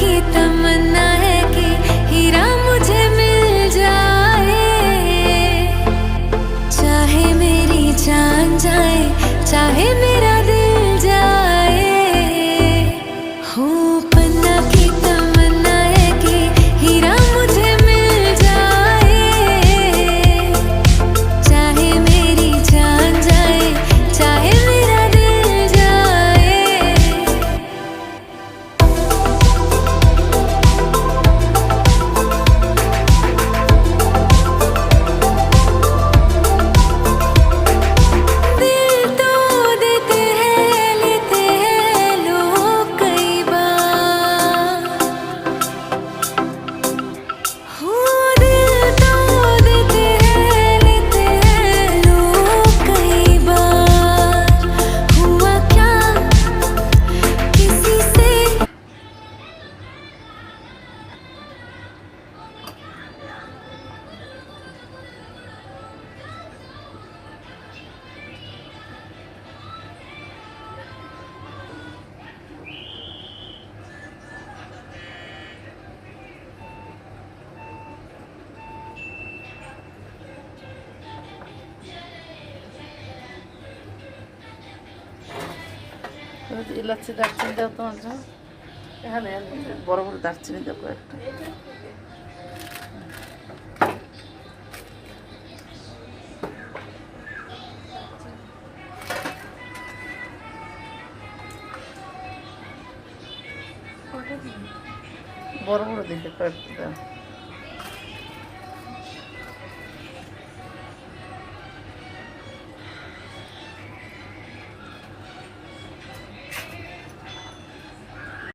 की तमन्ना है कि हीरा मुझे मिल जाए, चाहे मेरी जान जाए, चाहे मेरा दिल जाए। हो पन्ना की तमन्ना है कि हीरा मुझे मिल जाए, चाहे मेरी जान जाए, चाहे मेरा दिल जाए। दिल तो देते हैं, लेते हैं लोग कई बार। हो दिल तो देते हैं, लेते हैं लोग कई बार। हुआ क्या किसी से ইলাচি দারচিনি দাও তোমার জন্য। এখানে বড় বড় দারচিনি দাও কয়েকটা। বড় বড় দিকে কয়েকটা দাও।